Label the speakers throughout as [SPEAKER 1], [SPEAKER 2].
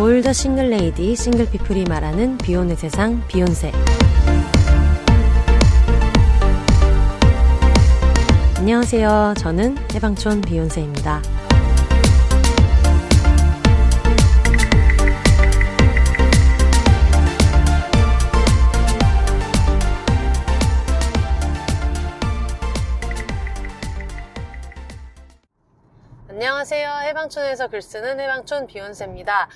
[SPEAKER 1] 올 더 싱글 레이디, 싱글 피플이 말하는 비혼의 세상, 비욘세. 안녕하세요. 저는 해방촌 비욘세입니다. 안녕하세요. 해방촌에서 글쓰는 해방촌 비욘세입니다.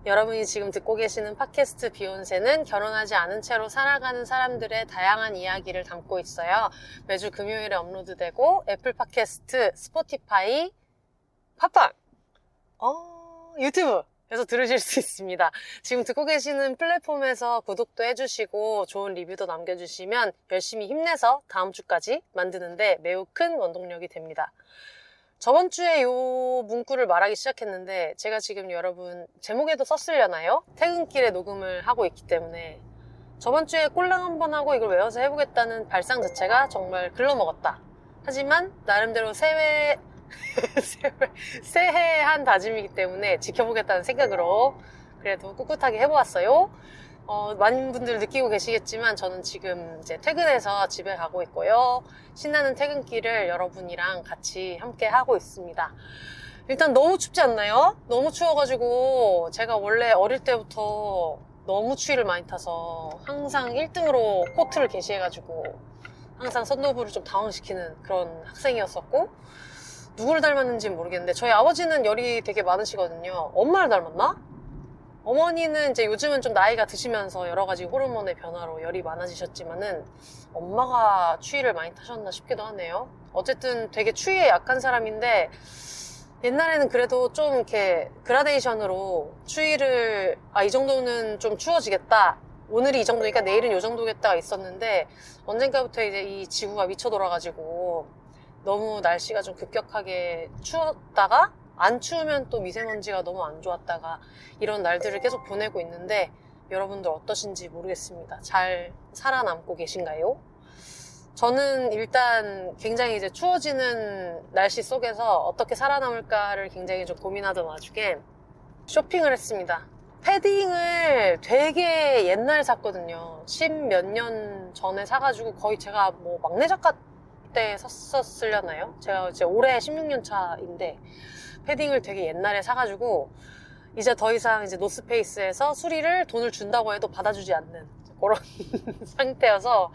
[SPEAKER 1] 여러분이 지금 듣고 계시는 팟캐스트 비욘세는 결혼하지 않은 채로 살아가는 사람들의 다양한 이야기를 담고 있어요. 매주 금요일에 업로드되고 애플 팟캐스트, 스포티파이, 팟빵, 유튜브에서 들으실 수 있습니다. 지금 듣고 계시는 플랫폼에서 구독도 해주시고 좋은 리뷰도 남겨주시면 열심히 힘내서 다음 주까지 만드는데 매우 큰 원동력이 됩니다. 저번 주에 요 문구를 말하기 시작했는데 제가 지금 여러분 제목에도 썼으려나요? 퇴근길에 녹음을 하고 있기 때문에 저번 주에 꼴랑 한번 하고 이걸 외워서 해보겠다는 발상 자체가 정말 글러먹었다. 하지만 나름대로 새해한 다짐이기 때문에 지켜보겠다는 생각으로 그래도 꿋꿋하게 해보았어요. 많은 분들 느끼고 계시겠지만 저는 지금 이제 퇴근해서 집에 가고 있고요. 신나는 퇴근길을 여러분이랑 같이 함께 하고 있습니다. 일단 너무 춥지 않나요? 너무 추워가지고 제가 원래 어릴 때부터 너무 추위를 많이 타서 항상 1등으로 코트를 게시해가지고 항상 선도부를 좀 당황시키는 그런 학생이었었고 누구를 닮았는지는 모르겠는데 저희 아버지는 열이 되게 많으시거든요. 엄마를 닮았나? 어머니는 이제 요즘은 좀 나이가 드시면서 여러 가지 호르몬의 변화로 열이 많아지셨지만은 엄마가 추위를 많이 타셨나 싶기도 하네요. 어쨌든 되게 추위에 약한 사람인데 옛날에는 그래도 좀 이렇게 그라데이션으로 추위를 이 정도는 좀 추워지겠다. 오늘이 이 정도니까 내일은 이 정도겠다가 있었는데 언젠가부터 이제 이 지구가 미쳐 돌아가지고 너무 날씨가 좀 급격하게 추웠다가 안 추우면 또 미세먼지가 너무 안 좋았다가 이런 날들을 계속 보내고 있는데 여러분들 어떠신지 모르겠습니다. 잘 살아남고 계신가요? 저는 일단 굉장히 이제 추워지는 날씨 속에서 어떻게 살아남을까를 굉장히 좀 고민하던 와중에 쇼핑을 했습니다. 패딩을 되게 옛날에 샀거든요. 10몇 년 전에 사가지고 거의 제가 뭐 막내 작가 때 샀었으려나요? 제가 이제 올해 16년 차인데 패딩을 되게 옛날에 사가지고 이제 더 이상 이제 노스페이스에서 수리를 돈을 준다고 해도 받아주지 않는 그런 상태여서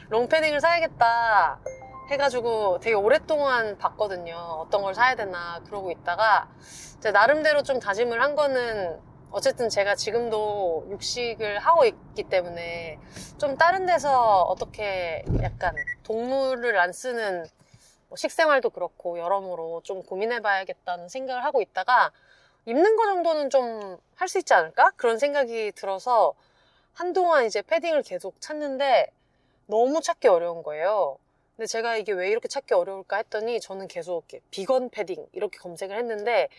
[SPEAKER 1] 롱패딩을 사야겠다 해가지고 되게 오랫동안 봤거든요. 어떤 걸 사야 되나 그러고 있다가 이제 나름대로 좀 다짐을 한 거는 어쨌든 제가 지금도 육식을 하고 있기 때문에 좀 다른 데서 어떻게 약간 동물을 안 쓰는 식생활도 그렇고 여러모로 좀 고민해봐야겠다는 생각을 하고 있다가 입는 거 정도는 좀 할 수 있지 않을까? 그런 생각이 들어서 한동안 이제 패딩을 계속 찾는데 너무 찾기 어려운 거예요. 근데 제가 이게 왜 이렇게 찾기 어려울까 했더니 저는 계속 이렇게 비건 패딩 이렇게 검색을 했는데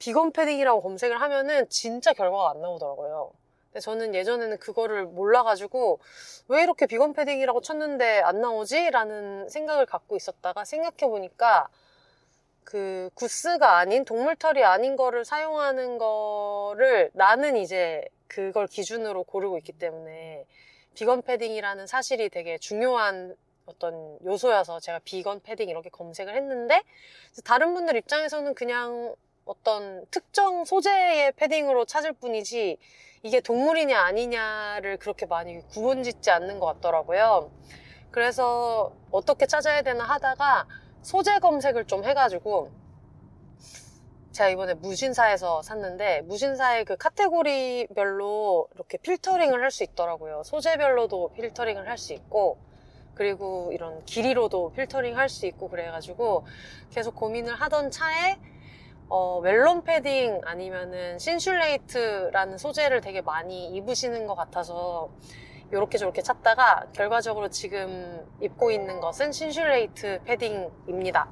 [SPEAKER 1] 비건 패딩이라고 검색을 하면은 진짜 결과가 안 나오더라고요. 근데 저는 예전에는 그거를 몰라가지고 왜 이렇게 비건 패딩이라고 쳤는데 안 나오지? 라는 생각을 갖고 있었다가 생각해보니까 그 구스가 아닌 동물털이 아닌 거를 사용하는 거를 나는 이제 그걸 기준으로 고르고 있기 때문에 비건 패딩이라는 사실이 되게 중요한 어떤 요소여서 제가 비건 패딩 이렇게 검색을 했는데 다른 분들 입장에서는 그냥 어떤 특정 소재의 패딩으로 찾을 뿐이지 이게 동물이냐 아니냐를 그렇게 많이 구분짓지 않는 것 같더라고요. 그래서 어떻게 찾아야 되나 하다가 소재 검색을 좀 해가지고 제가 이번에 무신사에서 샀는데 무신사의 그 카테고리별로 이렇게 필터링을 할 수 있더라고요. 소재별로도 필터링을 할 수 있고 그리고 이런 길이로도 필터링 할 수 있고 그래가지고 계속 고민을 하던 차에 멜론 패딩 아니면은 신슐레이트라는 소재를 되게 많이 입으시는 것 같아서 요렇게 저렇게 찾다가 결과적으로 지금 입고 있는 것은 신슐레이트 패딩입니다.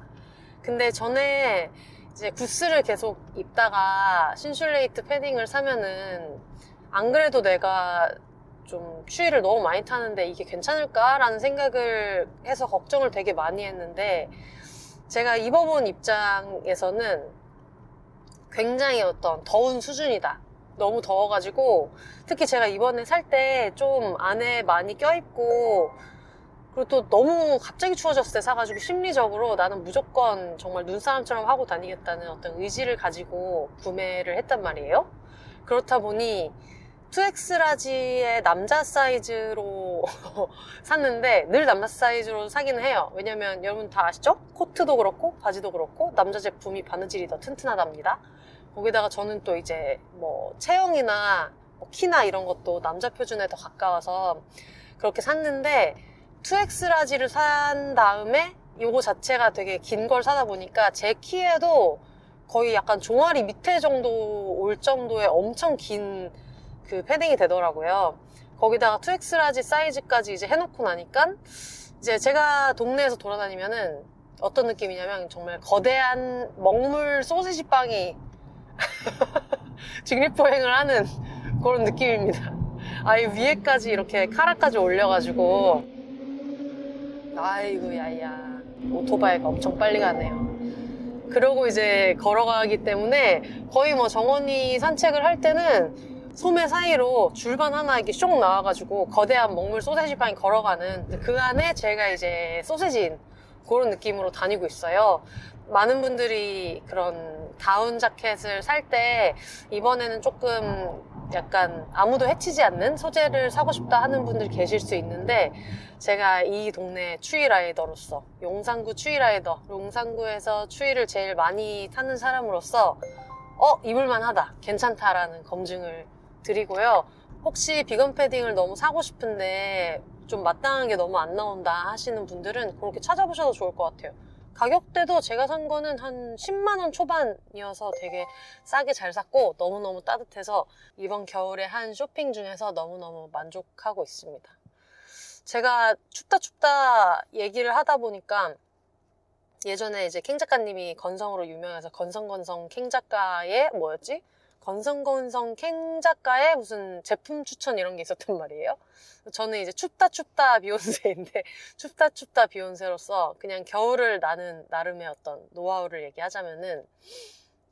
[SPEAKER 1] 근데 전에 이제 구스를 계속 입다가 신슐레이트 패딩을 사면은 안 그래도 내가 좀 추위를 너무 많이 타는데 이게 괜찮을까라는 생각을 해서 걱정을 되게 많이 했는데 제가 입어본 입장에서는 굉장히 어떤 더운 수준이다 너무 더워가지고 특히 제가 이번에 살 때 좀 안에 많이 껴입고 그리고 또 너무 갑자기 추워졌을 때 사가지고 심리적으로 나는 무조건 정말 눈사람처럼 하고 다니겠다는 어떤 의지를 가지고 구매를 했단 말이에요. 그렇다 보니 2X 라지의 남자 사이즈로 샀는데 늘 남자 사이즈로 사기는 해요. 왜냐면 여러분 다 아시죠? 코트도 그렇고 바지도 그렇고 남자 제품이 바느질이 더 튼튼하답니다. 거기다가 저는 또 이제 뭐 체형이나 뭐 키나 이런 것도 남자 표준에 더 가까워서 그렇게 샀는데 2X 라지를 산 다음에 요거 자체가 되게 긴 걸 사다 보니까 제 키에도 거의 약간 종아리 밑에 정도 올 정도의 엄청 긴 그 패딩이 되더라고요. 거기다가 2X 라지 사이즈까지 이제 해놓고 나니까 이제 제가 동네에서 돌아다니면은 어떤 느낌이냐면 정말 거대한 먹물 소시지 빵이 직립보행을 하는 그런 느낌입니다. 아이 위에까지 이렇게 카라까지 올려가지고 아이고 야야 오토바이가 엄청 빨리 가네요. 그러고 이제 걸어가기 때문에 거의 뭐 정원이 산책을 할 때는 소매 사이로 줄만 하나 이렇게 쇽 나와가지고 거대한 먹물 소세지 빵이 걸어가는 그 안에 제가 이제 소세지인 그런 느낌으로 다니고 있어요. 많은 분들이 그런 다운 자켓을 살 때 이번에는 조금 약간 아무도 해치지 않는 소재를 사고 싶다 하는 분들이 계실 수 있는데 제가 이 동네 추위 라이더로서 용산구 추위 라이더, 용산구에서 추위를 제일 많이 타는 사람으로서 입을만 하다, 괜찮다라는 검증을 드리고요. 혹시 비건 패딩을 너무 사고 싶은데 좀 마땅한 게 너무 안 나온다 하시는 분들은 그렇게 찾아보셔도 좋을 것 같아요. 가격대도 제가 산 거는 한 10만 원 초반이어서 되게 싸게 잘 샀고 너무너무 따뜻해서 이번 겨울에 한 쇼핑 중에서 너무너무 만족하고 있습니다. 제가 춥다 얘기를 하다 보니까 예전에 이제 캥 작가님이 건성으로 유명해서 건성 캥 작가의 뭐였지? 건성 캥 작가의 무슨 제품 추천 이런 게 있었단 말이에요. 저는 이제 춥다 비욘세인데 춥다 비욘세로서 그냥 겨울을 나는 나름의 어떤 노하우를 얘기하자면은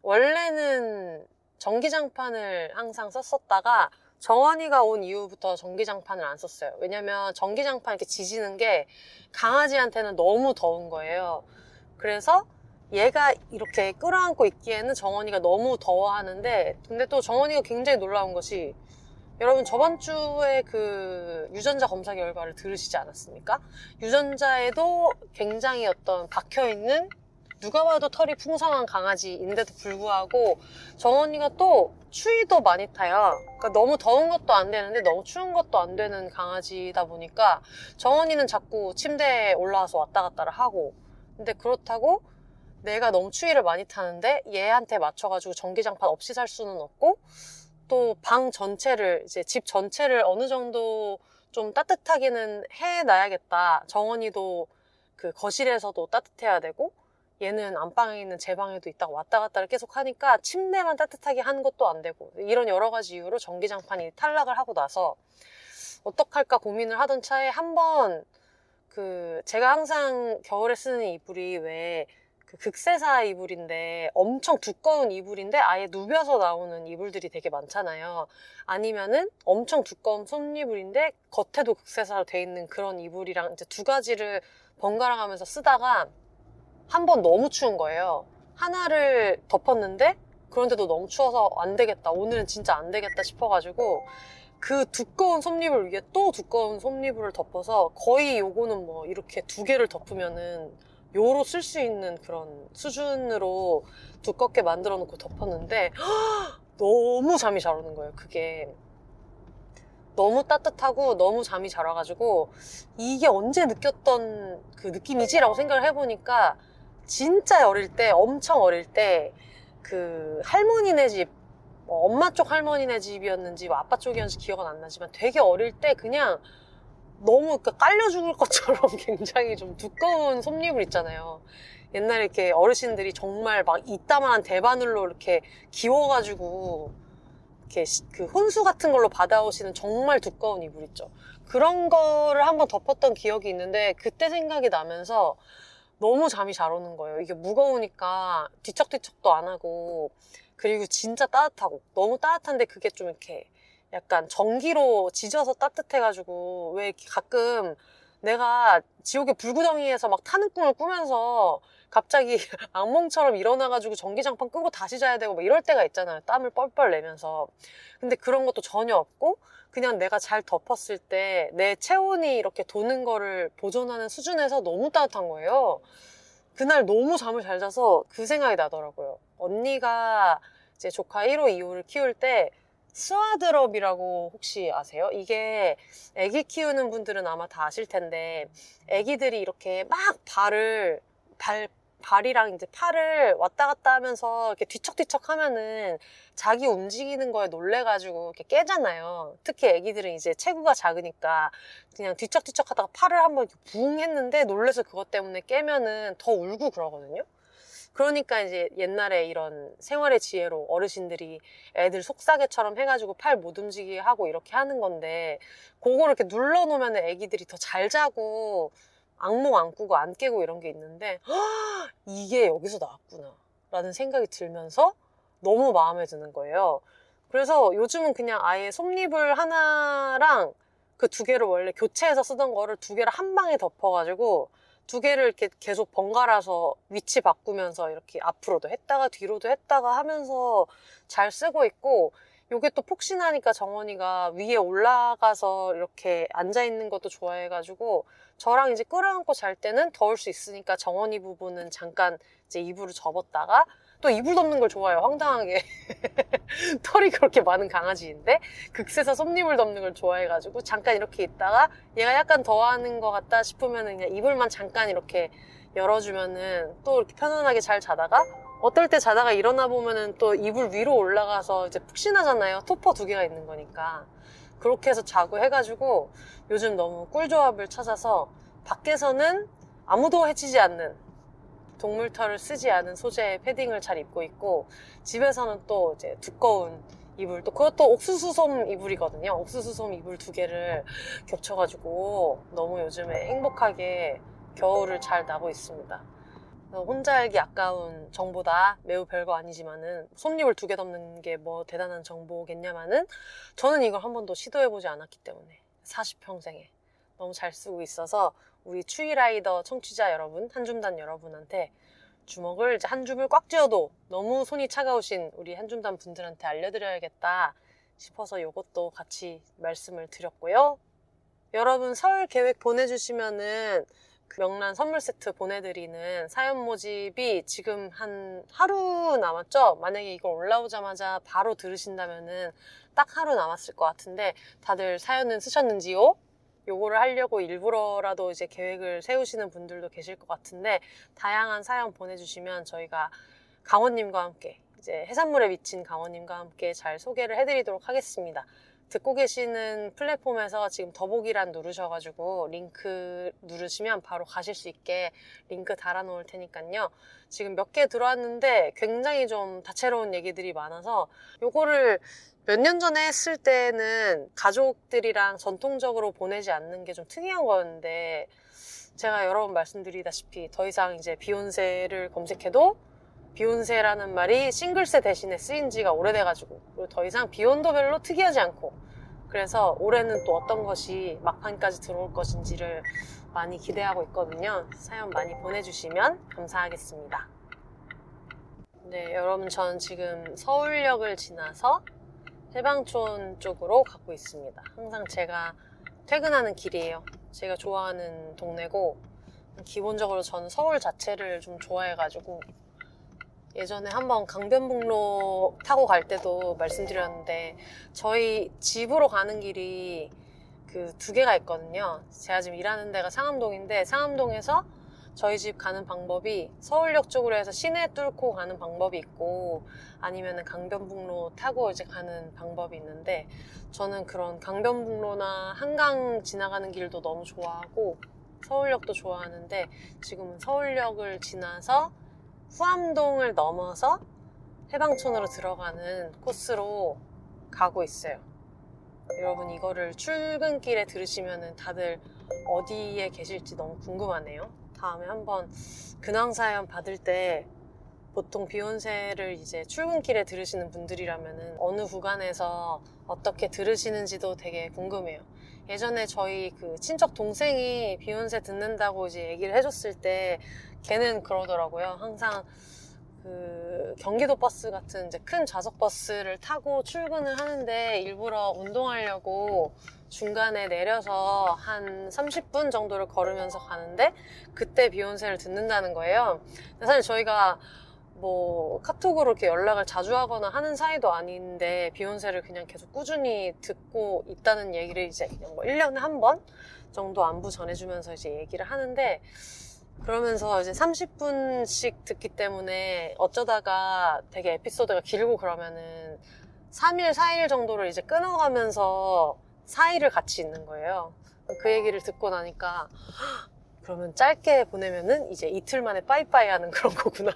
[SPEAKER 1] 원래는 전기장판을 항상 썼었다가 정원이가 온 이후부터 전기장판을 안 썼어요. 왜냐면 전기장판 이렇게 지지는 게 강아지한테는 너무 더운 거예요. 그래서 얘가 이렇게 끌어안고 있기에는 정원이가 너무 더워하는데 근데 또 정원이가 굉장히 놀라운 것이 여러분 저번 주에 그 유전자 검사 결과를 들으시지 않았습니까? 유전자에도 굉장히 어떤 박혀있는 누가 봐도 털이 풍성한 강아지인데도 불구하고 정원이가 또 추위도 많이 타요. 그러니까 너무 더운 것도 안 되는데 너무 추운 것도 안 되는 강아지다 보니까 정원이는 자꾸 침대에 올라와서 왔다 갔다를 하고 근데 그렇다고 내가 너무 추위를 많이 타는데 얘한테 맞춰가지고 전기장판 없이 살 수는 없고 또 방 전체를 이제 집 전체를 어느 정도 좀 따뜻하게는 해놔야겠다. 정원이도 그 거실에서도 따뜻해야 되고 얘는 안방에 있는 제 방에도 있다가 왔다 갔다를 계속 하니까 침대만 따뜻하게 하는 것도 안 되고 이런 여러 가지 이유로 전기장판이 탈락을 하고 나서 어떡할까 고민을 하던 차에 한번 그 제가 항상 겨울에 쓰는 이불이 왜 그 극세사 이불인데 엄청 두꺼운 이불인데 아예 누벼서 나오는 이불들이 되게 많잖아요. 아니면은 엄청 두꺼운 솜이불인데 겉에도 극세사로 돼 있는 그런 이불이랑 이제 두 가지를 번갈아 가면서 쓰다가 한 번 너무 추운 거예요. 하나를 덮었는데 그런데도 너무 추워서 안 되겠다. 오늘은 진짜 안 되겠다 싶어가지고 그 두꺼운 솜이불 위에 또 두꺼운 솜이불을 덮어서 거의 요거는 뭐 이렇게 두 개를 덮으면은 요로 쓸 수 있는 그런 수준으로 두껍게 만들어 놓고 덮었는데 너무 잠이 잘 오는 거예요. 그게 너무 따뜻하고 너무 잠이 잘 와가지고 이게 언제 느꼈던 그 느낌이지? 라고 생각을 해보니까 진짜 어릴 때 엄청 어릴 때 그 할머니네 집 엄마 쪽 할머니네 집이었는지 아빠 쪽이었는지 기억은 안 나지만 되게 어릴 때 그냥 너무 깔려 죽을 것처럼 굉장히 좀 두꺼운 솜이불 있잖아요. 옛날에 이렇게 어르신들이 정말 막 이따만한 대바늘로 이렇게 기워가지고 이렇게 그 혼수 같은 걸로 받아오시는 정말 두꺼운 이불 있죠. 그런 거를 한번 덮었던 기억이 있는데 그때 생각이 나면서 너무 잠이 잘 오는 거예요. 이게 무거우니까 뒤척뒤척도 안 하고 그리고 진짜 따뜻하고 너무 따뜻한데 그게 좀 이렇게 약간 전기로 지져서 따뜻해가지고 왜 이렇게 가끔 내가 지옥의 불구덩이에서 막 타는 꿈을 꾸면서 갑자기 악몽처럼 일어나가지고 전기장판 끄고 다시 자야 되고 막 이럴 때가 있잖아요. 땀을 뻘뻘 내면서. 근데 그런 것도 전혀 없고 그냥 내가 잘 덮었을 때 내 체온이 이렇게 도는 거를 보존하는 수준에서 너무 따뜻한 거예요. 그날 너무 잠을 잘 자서 그 생각이 나더라고요. 언니가 이제 조카 1호, 2호를 키울 때 스와드럽이라고 혹시 아세요? 이게 아기 키우는 분들은 아마 다 아실 텐데 아기들이 이렇게 막 발이랑 이제 팔을 왔다 갔다 하면서 이렇게 뒤척뒤척 하면은 자기 움직이는 거에 놀래가지고 이렇게 깨잖아요. 특히 아기들은 이제 체구가 작으니까 그냥 뒤척뒤척 하다가 팔을 한번 이렇게 붕 했는데 놀래서 그것 때문에 깨면은 더 울고 그러거든요. 그러니까 이제 옛날에 이런 생활의 지혜로 어르신들이 애들 속삭개처럼 해가지고 팔 못 움직이게 하고 이렇게 하는 건데 그거를 이렇게 눌러놓으면 애기들이 더 잘 자고 악몽 안 꾸고 안 깨고 이런 게 있는데 이게 여기서 나왔구나 라는 생각이 들면서 너무 마음에 드는 거예요. 그래서 요즘은 그냥 아예 솜니불 하나랑 그 두 개를 원래 교체해서 쓰던 거를 두 개를 한 방에 덮어가지고 두 개를 이렇게 계속 번갈아서 위치 바꾸면서 이렇게 앞으로도 했다가 뒤로도 했다가 하면서 잘 쓰고 있고, 요게 또 폭신하니까 정원이가 위에 올라가서 이렇게 앉아있는 것도 좋아해가지고 저랑 이제 끌어안고 잘 때는 더울 수 있으니까 정원이 부분은 잠깐 이제 이불을 접었다가 또 이불 덮는 걸 좋아해요. 황당하게. 털이 그렇게 많은 강아지인데 극세사 솜니물 덮는 걸 좋아해가지고 잠깐 이렇게 있다가 얘가 약간 더워하는 것 같다 싶으면 그냥 이불만 잠깐 이렇게 열어주면은 또 이렇게 편안하게 잘 자다가 어떨 때 자다가 일어나 보면은 또 이불 위로 올라가서 이제 푹신하잖아요. 토퍼 두 개가 있는 거니까. 그렇게 해서 자고 해가지고 요즘 너무 꿀조합을 찾아서 밖에서는 아무도 해치지 않는 동물 털을 쓰지 않은 소재의 패딩을 잘 입고 있고, 집에서는 또 이제 두꺼운 이불, 또 그것도 옥수수솜 이불이거든요. 옥수수솜 이불 두 개를 겹쳐가지고 너무 요즘에 행복하게 겨울을 잘 나고 있습니다. 혼자 알기 아까운 정보다 매우 별거 아니지만은 솜잎을 두 개 덮는 게 뭐 대단한 정보겠냐마는 저는 이걸 한 번도 시도해보지 않았기 때문에 40평생에 너무 잘 쓰고 있어서 우리 추위라이더 청취자 여러분, 한줌단 여러분한테 주먹을 이제 한 줌을 꽉 쥐어도 너무 손이 차가우신 우리 한줌단 분들한테 알려드려야겠다 싶어서 이것도 같이 말씀을 드렸고요. 여러분 설 계획 보내주시면은 그 명란 선물 세트 보내드리는 사연 모집이 지금 한 하루 남았죠? 만약에 이걸 올라오자마자 바로 들으신다면은 딱 하루 남았을 것 같은데 다들 사연은 쓰셨는지요? 요거를 하려고 일부러라도 이제 계획을 세우시는 분들도 계실 것 같은데 다양한 사연 보내주시면 저희가 강원님과 함께 이제 해산물에 미친 강원님과 함께 잘 소개를 해드리도록 하겠습니다. 듣고 계시는 플랫폼에서 지금 더보기란 누르셔가지고 링크 누르시면 바로 가실 수 있게 링크 달아놓을 테니까요. 지금 몇 개 들어왔는데 굉장히 좀 다채로운 얘기들이 많아서 요거를 몇 년 전에 했을 때는 가족들이랑 전통적으로 보내지 않는 게 좀 특이한 거였는데 제가 여러 번 말씀드리다시피 더 이상 이제 비욘세를 검색해도 비욘세라는 말이 싱글세 대신에 쓰인 지가 오래돼가지고 그리고 더 이상 비욘도 별로 특이하지 않고 그래서 올해는 또 어떤 것이 막판까지 들어올 것인지를 많이 기대하고 있거든요. 사연 많이 보내주시면 감사하겠습니다. 네, 여러분 전 지금 서울역을 지나서 해방촌 쪽으로 가고 있습니다. 항상 제가 퇴근하는 길이에요. 제가 좋아하는 동네고 기본적으로 저는 서울 자체를 좀 좋아해가지고 예전에 한번 강변북로 타고 갈 때도 말씀드렸는데 저희 집으로 가는 길이 그 두 개가 있거든요. 제가 지금 일하는 데가 상암동인데 상암동에서 저희 집 가는 방법이 서울역 쪽으로 해서 시내 뚫고 가는 방법이 있고 아니면은 강변북로 타고 이제 가는 방법이 있는데 저는 그런 강변북로나 한강 지나가는 길도 너무 좋아하고 서울역도 좋아하는데 지금은 서울역을 지나서 후암동을 넘어서 해방촌으로 들어가는 코스로 가고 있어요. 여러분 이거를 출근길에 들으시면은 다들 어디에 계실지 너무 궁금하네요. 다음에 한번 근황 사연 받을 때 보통 비욘세를 이제 출근길에 들으시는 분들이라면은 어느 구간에서 어떻게 들으시는지도 되게 궁금해요. 예전에 저희 그 친척 동생이 비욘세 듣는다고 이제 얘기를 해줬을 때 걔는 그러더라고요. 항상 그 경기도 버스 같은 이제 큰 좌석 버스를 타고 출근을 하는데 일부러 운동하려고 중간에 내려서 한 30분 정도를 걸으면서 가는데 그때 비욘세를 듣는다는 거예요. 사실 저희가 뭐 카톡으로 이렇게 연락을 자주 하거나 하는 사이도 아닌데 비욘세를 그냥 계속 꾸준히 듣고 있다는 얘기를 이제 그냥 뭐 1년에 한 번 정도 안부 전해주면서 이제 얘기를 하는데, 그러면서 이제 30분씩 듣기 때문에 어쩌다가 되게 에피소드가 길고 그러면은 3일, 4일 정도를 이제 끊어가면서 4일을 같이 있는 거예요. 그 얘기를 듣고 나니까 그러면 짧게 보내면은 이제 이틀 만에 빠이빠이 하는 그런 거구나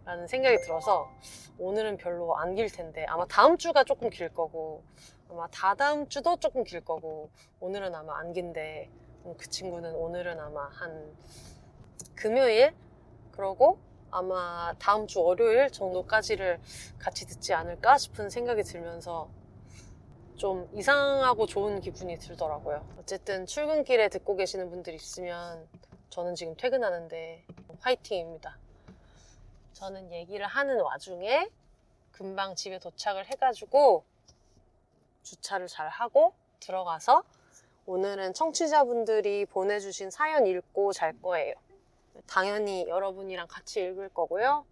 [SPEAKER 1] 라는 생각이 들어서 오늘은 별로 안 길 텐데 아마 다음 주가 조금 길 거고 아마 다다음 주도 조금 길 거고 오늘은 아마 안 긴데 그 친구는 오늘은 아마 한 금요일 그러고 아마 다음 주 월요일 정도까지를 같이 듣지 않을까 싶은 생각이 들면서 좀 이상하고 좋은 기분이 들더라고요. 어쨌든 출근길에 듣고 계시는 분들이 있으면 저는 지금 퇴근하는데 화이팅입니다. 저는 얘기를 하는 와중에 금방 집에 도착을 해가지고 주차를 잘 하고 들어가서 오늘은 청취자분들이 보내주신 사연 읽고 잘 거예요. 당연히 여러분이랑 같이 읽을 거고요.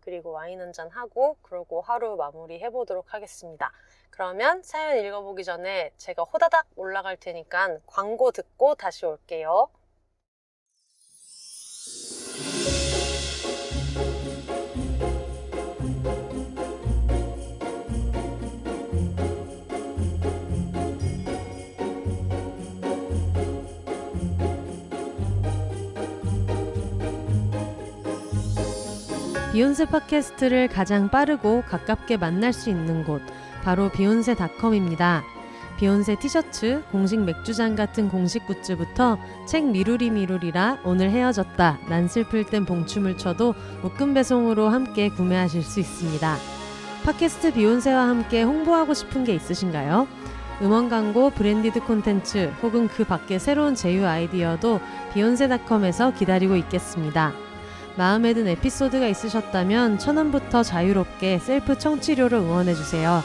[SPEAKER 1] 그리고 와인 한잔 하고 그러고 하루 마무리 해보도록 하겠습니다. 그러면 사연 읽어보기 전에 제가 호다닥 올라갈 테니까 광고 듣고 다시 올게요.
[SPEAKER 2] 비욘세 팟캐스트를 가장 빠르고 가깝게 만날 수 있는 곳, 바로 비욘세닷컴입니다. 비욘세 티셔츠, 공식 맥주잔 같은 공식 굿즈부터 책 미루리라 오늘 헤어졌다, 난 슬플 땐 봉춤을 춰도 묶음 배송으로 함께 구매하실 수 있습니다. 팟캐스트 비욘세와 함께 홍보하고 싶은 게 있으신가요? 음원 광고, 브랜디드 콘텐츠 혹은 그 밖의 새로운 제휴 아이디어도 비욘세닷컴에서 기다리고 있겠습니다. 마음에 든 에피소드가 있으셨다면 1,000원부터 자유롭게 셀프 청취료로 응원해주세요.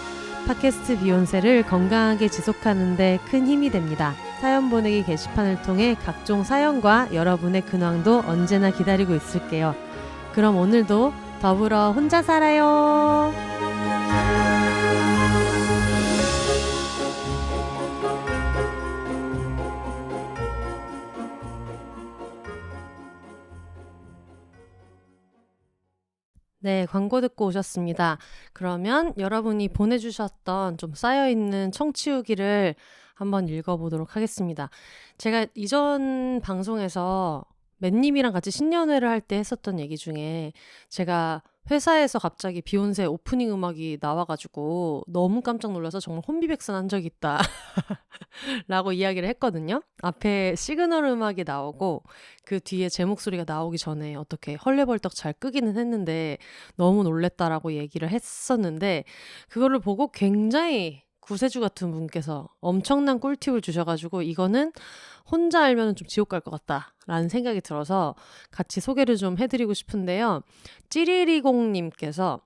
[SPEAKER 2] 팟캐스트 비욘세를 건강하게 지속하는 데 큰 힘이 됩니다. 사연 보내기 게시판을 통해 각종 사연과 여러분의 근황도 언제나 기다리고 있을게요. 그럼 오늘도 더불어 혼자 살아요. 네, 광고 듣고 오셨습니다. 그러면 여러분이 보내주셨던 좀 쌓여있는 청취후기를 한번 읽어보도록 하겠습니다. 제가 이전 방송에서 맨님이랑 같이 신년회를 할 때 했었던 얘기 중에 제가 회사에서 갑자기 비욘세 오프닝 음악이 나와가지고 너무 깜짝 놀라서 정말 혼비백산한 적이 있다 라고 이야기를 했거든요. 앞에 시그널 음악이 나오고 그 뒤에 제 목소리가 나오기 전에 어떻게 헐레벌떡 잘 끄기는 했는데 너무 놀랬다라고 얘기를 했었는데, 그거를 보고 굉장히 구세주 같은 분께서 엄청난 꿀팁을 주셔가지고 이거는 혼자 알면 좀 지옥 갈 것 같다라는 생각이 들어서 같이 소개를 좀 해드리고 싶은데요. 찌리리공님께서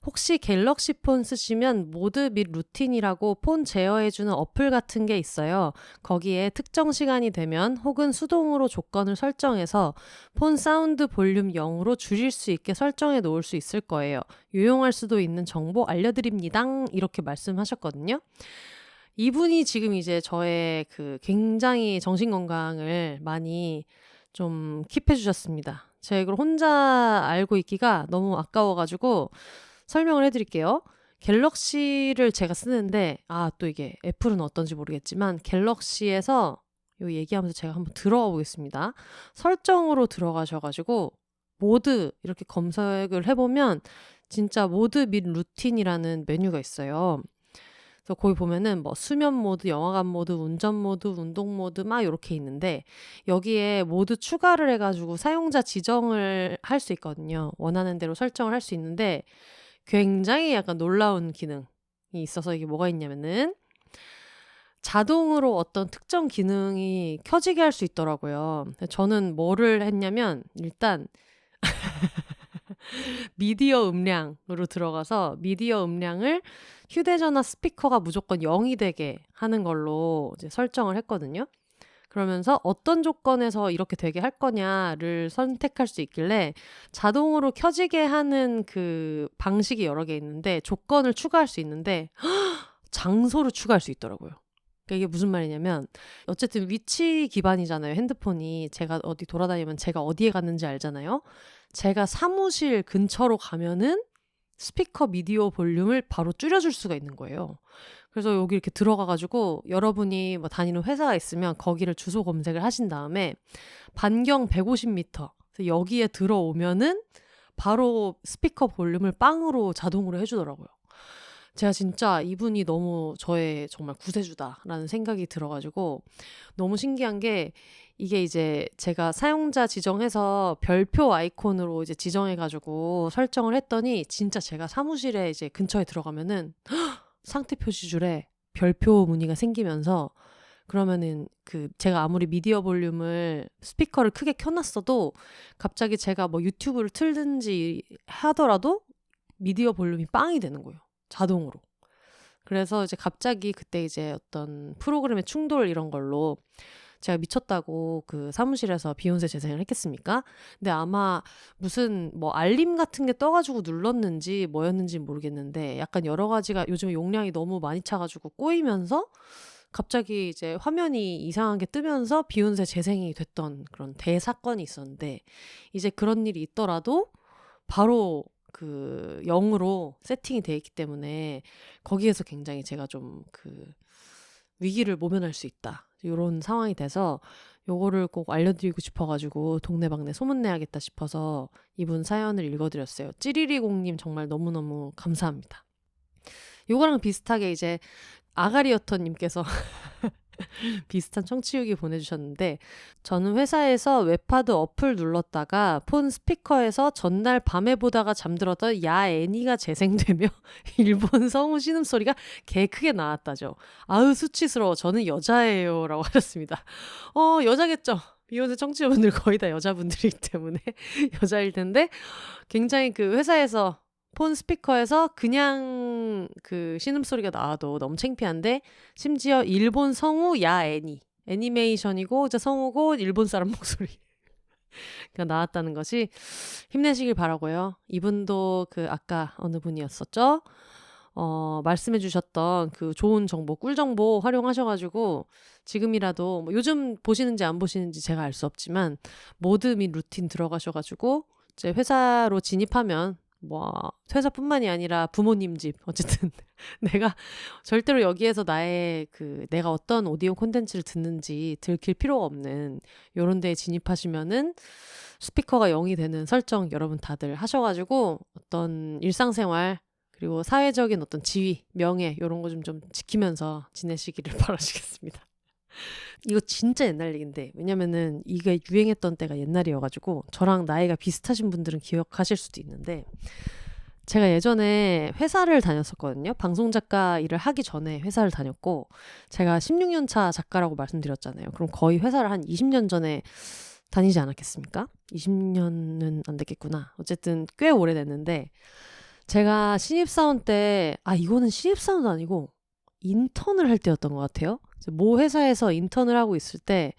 [SPEAKER 2] 혹시 갤럭시 폰 쓰시면 모드 및 루틴이라고 폰 제어해주는 어플 같은 게 있어요. 거기에 특정 시간이 되면 혹은 수동으로 조건을 설정해서 폰 사운드 볼륨 0으로 줄일 수 있게 설정해 놓을 수 있을 거예요. 유용할 수도 있는 정보 알려드립니다. 이렇게 말씀하셨거든요. 이분이 지금 이제 저의 그 굉장히 정신건강을 많이 좀 킵해 주셨습니다. 제가 이걸 혼자 알고 있기가 너무 아까워가지고 설명을 해드릴게요. 갤럭시를 제가 쓰는데 또 이게 애플은 어떤지 모르겠지만 갤럭시에서 요 얘기하면서 제가 한번 들어가 보겠습니다. 설정으로 들어가셔가지고 모드 이렇게 검색을 해보면 진짜 모드 및 루틴이라는 메뉴가 있어요. 그래서 거기 보면은 뭐 수면 모드, 영화관 모드, 운전 모드, 운동 모드 막 이렇게 있는데 여기에 모드 추가를 해가지고 사용자 지정을 할 수 있거든요. 원하는 대로 설정을 할 수 있는데 굉장히 약간 놀라운 기능이 있어서 이게 뭐가 있냐면은 자동으로 어떤 특정 기능이 켜지게 할 수 있더라고요. 저는 뭐를 했냐면 일단 미디어 음량으로 들어가서 미디어 음량을 휴대전화 스피커가 무조건 0이 되게 하는 걸로 이제 설정을 했거든요. 그러면서 어떤 조건에서 이렇게 되게 할 거냐를 선택할 수 있길래 자동으로 켜지게 하는 그 방식이 여러 개 있는데 조건을 추가할 수 있는데 장소를 추가할 수 있더라고요. 그러니까 이게 무슨 말이냐면 어쨌든 위치 기반이잖아요. 핸드폰이 제가 어디 돌아다니면 제가 어디에 갔는지 알잖아요. 제가 사무실 근처로 가면은 스피커 미디어 볼륨을 바로 줄여줄 수가 있는 거예요. 그래서 여기 이렇게 들어가가지고 여러분이 뭐 다니는 회사가 있으면 거기를 주소 검색을 하신 다음에 반경 150m 여기에 들어오면은 바로 스피커 볼륨을 빵으로 자동으로 해주더라고요. 제가 진짜 이분이 너무 저의 정말 구세주다라는 생각이 들어가지고 너무 신기한 게 이게 이제 제가 사용자 지정해서 별표 아이콘으로 이제 지정해가지고 설정을 했더니 진짜 제가 사무실에 이제 근처에 들어가면은 상태 표시줄에 별표 무늬가 생기면서 그러면은 그 제가 아무리 미디어 볼륨을 스피커를 크게 켜놨어도 갑자기 제가 뭐 유튜브를 틀든지 하더라도 미디어 볼륨이 빵이 되는 거예요. 자동으로. 그래서 이제 갑자기 그때 이제 어떤 프로그램의 충돌 이런 걸로 제가 미쳤다고 그 사무실에서 비욘세 재생을 했겠습니까? 근데 아마 무슨 뭐 알림 같은 게 떠가지고 눌렀는지 뭐였는지 모르겠는데 약간 여러 가지가 요즘 용량이 너무 많이 차가지고 꼬이면서 갑자기 이제 화면이 이상하게 뜨면서 비욘세 재생이 됐던 그런 대사건이 있었는데 이제 그런 일이 있더라도 바로 그 0으로 세팅이 돼 있기 때문에 거기에서 굉장히 제가 좀 그 위기를 모면할 수 있다. 이런 상황이 돼서 요거를 꼭 알려드리고 싶어가지고 동네방네 소문내야겠다 싶어서 이분 사연을 읽어드렸어요. 찌리리공님 정말 너무너무 감사합니다. 요거랑 비슷하게 이제 아가리어터님께서 비슷한 청취후기 보내주셨는데 저는 회사에서 웹하드 어플 눌렀다가 폰 스피커에서 전날 밤에 보다가 잠들었던 야 애니가 재생되며 일본 성우 신음소리가 개 크게 나왔다죠. 아유 수치스러워. 저는 여자예요 라고 하셨습니다. 여자겠죠. 비욘세 청취자분들 거의 다 여자분들이기 때문에 여자일 텐데 굉장히 그 회사에서 폰 스피커에서 그냥 그 신음소리가 나와도 너무 창피한데 심지어 일본 성우 야 애니메이션이고 이제 성우고 일본 사람 목소리가 나왔다는 것이 힘내시길 바라고요. 이분도 그 아까 어느 분이었었죠? 말씀해 주셨던 그 좋은 정보, 꿀 정보 활용하셔가지고 지금이라도 뭐 요즘 보시는지 안 보시는지 제가 알 수 없지만 모드 및 루틴 들어가셔가지고 이제 회사로 진입하면 뭐 회사뿐만이 아니라 부모님 집 어쨌든 내가 절대로 여기에서 나의 그 내가 어떤 오디오 콘텐츠를 듣는지 들킬 필요가 없는 요런 데에 진입하시면은 스피커가 0이 되는 설정 여러분 다들 하셔가지고 어떤 일상생활 그리고 사회적인 어떤 지위, 명예 요런 거 좀 지키면서 지내시기를 바라시겠습니다. 이거 진짜 옛날 얘긴데 왜냐면은 이게 유행했던 때가 옛날이어가지고 저랑 나이가 비슷하신 분들은 기억하실 수도 있는데 제가 예전에 회사를 다녔었거든요. 방송작가 일을 하기 전에 회사를 다녔고 제가 16년 차 작가라고 말씀드렸잖아요. 그럼 거의 회사를 한 20년 전에 다니지 않았겠습니까? 20년은 안 됐겠구나. 어쨌든 꽤 오래됐는데 제가 신입사원 때 이거는 신입사원도 아니고 인턴을 할 때였던 것 같아요. 모 회사에서 인턴을 하고 있을 때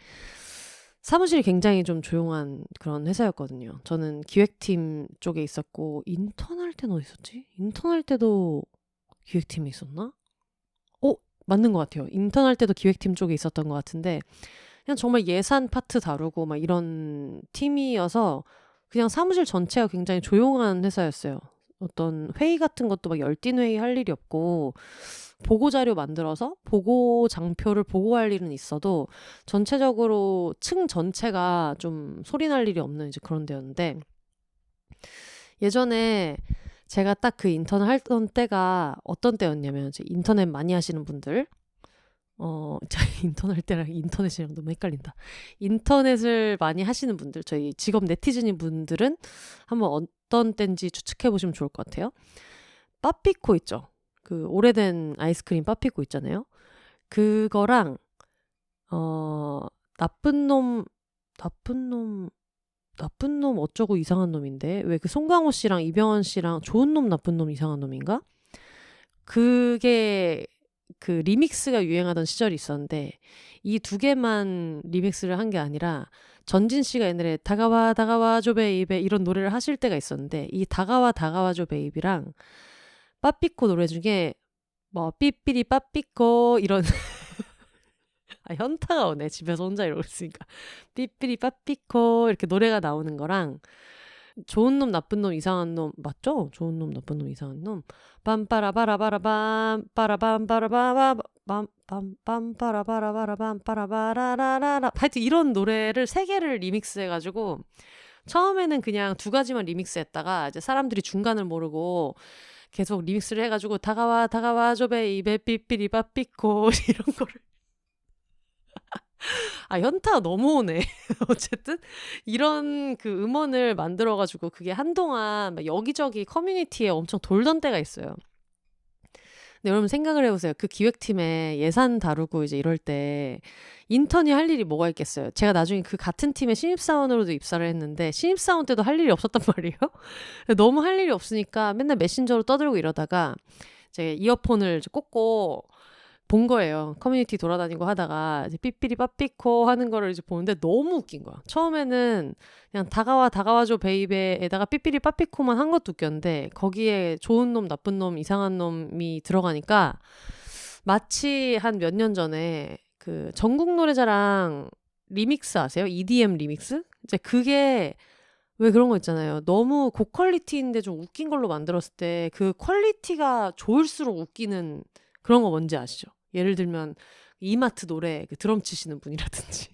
[SPEAKER 2] 사무실이 굉장히 좀 조용한 그런 회사였거든요. 저는 기획팀 쪽에 있었고 인턴할 때는 어디 있었지? 인턴할 때도 기획팀에 있었나? 맞는 것 같아요. 인턴할 때도 기획팀 쪽에 있었던 것 같은데 그냥 정말 예산 파트 다루고 막 이런 팀이어서 그냥 사무실 전체가 굉장히 조용한 회사였어요. 어떤 회의 같은 것도 막 열띤 회의 할 일이 없고 보고 자료 만들어서 보고 장표를 보고할 일은 있어도 전체적으로 층 전체가 좀 소리 날 일이 없는 이제 그런 데였는데 예전에 제가 딱 그 인턴을 했던 때가 어떤 때였냐면 이제 인터넷 많이 하시는 분들 제가 인턴 할 때랑 인터넷이랑 너무 헷갈린다. 인터넷을 많이 하시는 분들, 저희 직업 네티즌인 분들은 한번 어떤 때인지 추측해 보시면 좋을 것 같아요. 빠삐코 있죠. 그 오래된 아이스크림 빠삐코 있잖아요. 그거랑 나쁜 놈 어쩌고 이상한 놈인데 왜 그 송강호 씨랑 이병헌 씨랑 좋은 놈 나쁜 놈 이상한 놈인가? 그게 그 리믹스가 유행하던 시절이 있었는데 이 두 개만 리믹스를 한 게 아니라 전진 씨가 옛날에 다가와 다가와줘 베이베 이런 노래를 하실 때가 있었는데 이 다가와 다가와줘 베이비랑 빠삐코 노래 중에 뭐 삐삐리 빠삐코 이런 아 현타가 오네 집에서 혼자 이러고 있으니까 삐삐리 빠삐코 이렇게 노래가 나오는 거랑 좋은 놈 나쁜 놈 이상한 놈 맞죠? 좋은 놈 나쁜 놈 이상한 놈 빰빠라바라바라밤 빠라밤빠라바밤 빰빰빠라바라바라밤 빠라바라라라라 하여튼 이런 노래를 세 개를 리믹스해가지고 처음에는 그냥 두 가지만 리믹스했다가 이제 사람들이 중간을 모르고 계속 리믹스를 해가지고 다가와 다가와줘 베이베 삐삐리 빠삐코 이런 거를 아 현타가 너무 오네. 어쨌든 이런 그 음원을 만들어가지고 그게 한동안 막 여기저기 커뮤니티에 엄청 돌던 때가 있어요. 근데 여러분 생각을 해보세요. 그 기획팀에 예산 다루고 이제 이럴 때 인턴이 할 일이 뭐가 있겠어요. 제가 나중에 그 같은 팀에 신입사원으로도 입사를 했는데 신입사원 때도 할 일이 없었단 말이에요. 너무 할 일이 없으니까 맨날 메신저로 떠들고 이러다가 이제 이어폰을 이제 꽂고 본 거예요. 커뮤니티 돌아다니고 하다가 이제 삐삐리 빠삐코 하는 거를 이제 보는데 너무 웃긴 거야. 처음에는 그냥 다가와 다가와줘 베이베에다가 삐삐리 빠삐코만 한 것도 웃겼는데 거기에 좋은 놈 나쁜 놈 이상한 놈이 들어가니까 마치 한 몇 년 전에 그 전국 노래자랑 리믹스 아세요? EDM 리믹스? 이제 그게 왜 그런 거 있잖아요. 너무 고퀄리티인데 좀 웃긴 걸로 만들었을 때 그 퀄리티가 좋을수록 웃기는 그런 거 뭔지 아시죠? 예를 들면 이마트 노래 그 드럼 치시는 분이라든지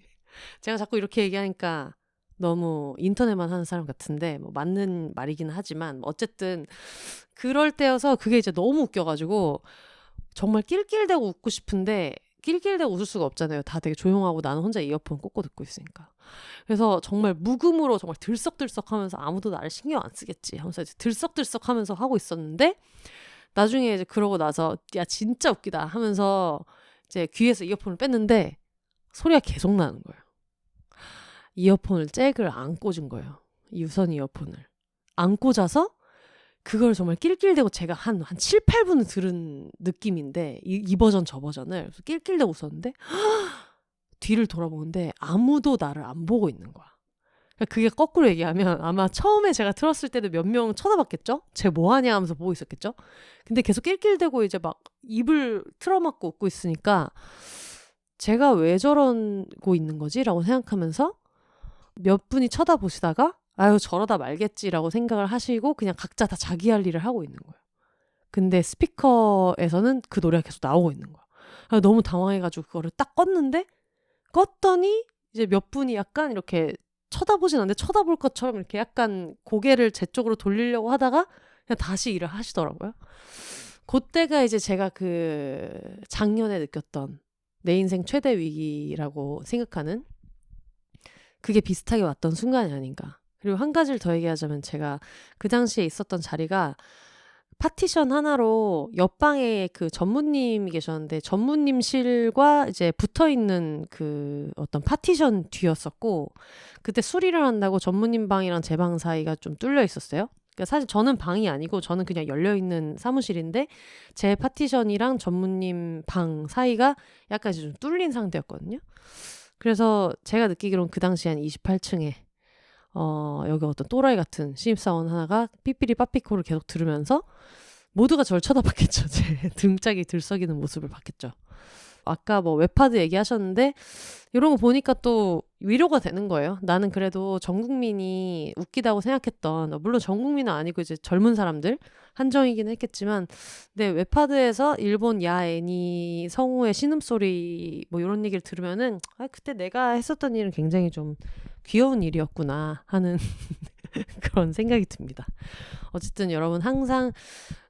[SPEAKER 2] 제가 자꾸 이렇게 얘기하니까 너무 인터넷만 하는 사람 같은데 뭐 맞는 말이긴 하지만 어쨌든 그럴 때여서 그게 이제 너무 웃겨가지고 정말 낄낄대고 웃고 싶은데 낄낄대고 웃을 수가 없잖아요. 다 되게 조용하고 나는 혼자 이어폰 꽂고 듣고 있으니까. 그래서 정말 무금으로 정말 들썩들썩하면서 아무도 나를 신경 안 쓰겠지 하면서 이제 들썩들썩하면서 하고 있었는데 나중에 이제 그러고 나서 야 진짜 웃기다 하면서 이제 귀에서 이어폰을 뺐는데 소리가 계속 나는 거예요. 이어폰을 잭을 안 꽂은 거예요. 유선 이어폰을 안 꽂아서 그걸 정말 낄낄대고 제가 한 7, 8분을 들은 느낌인데 이 버전 저 버전을 그래서 낄낄대고 웃었는데 뒤를 돌아보는데 아무도 나를 안 보고 있는 거야. 그게 거꾸로 얘기하면 아마 처음에 제가 틀었을 때도 몇 명 쳐다봤겠죠? 쟤 뭐하냐 하면서 보고 있었겠죠? 근데 계속 낄낄대고 이제 막 입을 틀어막고 웃고 있으니까 제가 왜 저러고 있는 거지? 라고 생각하면서 몇 분이 쳐다보시다가 아유 저러다 말겠지라고 생각을 하시고 그냥 각자 다 자기 할 일을 하고 있는 거예요. 근데 스피커에서는 그 노래가 계속 나오고 있는 거야. 너무 당황해가지고 그거를 딱 껐더니 이제 몇 분이 약간 이렇게 쳐다보진 않는데 쳐다볼 것처럼 이렇게 약간 고개를 제 쪽으로 돌리려고 하다가 그냥 다시 일을 하시더라고요. 그때가 이제 제가 그 작년에 느꼈던 내 인생 최대 위기라고 생각하는 그게 비슷하게 왔던 순간이 아닌가. 그리고 한 가지를 더 얘기하자면 제가 그 당시에 있었던 자리가 파티션 하나로 옆방에 그 전무님이 계셨는데 전무님실과 이제 붙어있는 그 어떤 파티션 뒤였었고 그때 수리를 한다고 전무님 방이랑 제 방 사이가 좀 뚫려 있었어요. 그러니까 사실 저는 방이 아니고 저는 그냥 열려있는 사무실인데 제 파티션이랑 전무님 방 사이가 약간 이제 좀 뚫린 상태였거든요. 그래서 제가 느끼기로는 그 당시 한 28층에 여기 어떤 또라이 같은 신입사원 하나가 삐삐리 빠삐코를 계속 들으면서 모두가 저를 쳐다봤겠죠. 제 등짝이 들썩이는 모습을 봤겠죠. 아까 뭐 웹하드 얘기하셨는데 이런 거 보니까 또 위로가 되는 거예요. 나는 그래도 전 국민이 웃기다고 생각했던 물론 전 국민은 아니고 이제 젊은 사람들 한정이긴 했겠지만 근데 웹하드에서 일본 야 애니 성우의 신음소리 뭐 이런 얘기를 들으면은 아 그때 내가 했었던 일은 굉장히 좀 귀여운 일이었구나 하는 그런 생각이 듭니다. 어쨌든 여러분 항상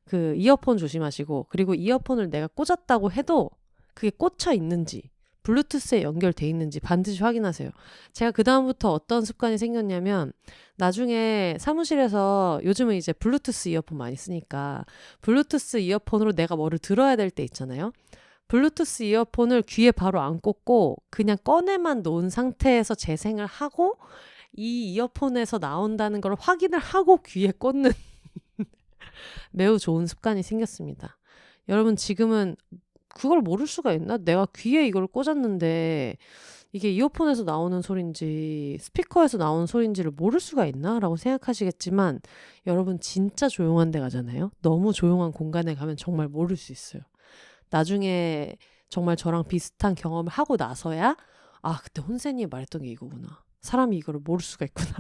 [SPEAKER 2] 그 이어폰 조심하시고, 그리고 이어폰을 내가 꽂았다고 해도 그게 꽂혀 있는지 블루투스에 연결돼 있는지 반드시 확인하세요. 제가 그다음부터 어떤 습관이 생겼냐면, 나중에 사무실에서 요즘은 이제 블루투스 이어폰 많이 쓰니까 블루투스 이어폰으로 내가 뭐를 들어야 될 때 있잖아요. 블루투스 이어폰을 귀에 바로 안 꽂고 그냥 꺼내만 놓은 상태에서 재생을 하고 이 이어폰에서 나온다는 걸 확인을 하고 귀에 꽂는 매우 좋은 습관이 생겼습니다. 여러분 지금은 그걸 모를 수가 있나? 내가 귀에 이걸 꽂았는데 이게 이어폰에서 나오는 소린지 스피커에서 나오는 소린지를 모를 수가 있나? 라고 생각하시겠지만, 여러분 진짜 조용한 데 가잖아요. 너무 조용한 공간에 가면 정말 모를 수 있어요. 나중에 정말 저랑 비슷한 경험을 하고 나서야 그때 혼세님이 말했던 게 이거구나. 사람이 이거를 모를 수가 있구나.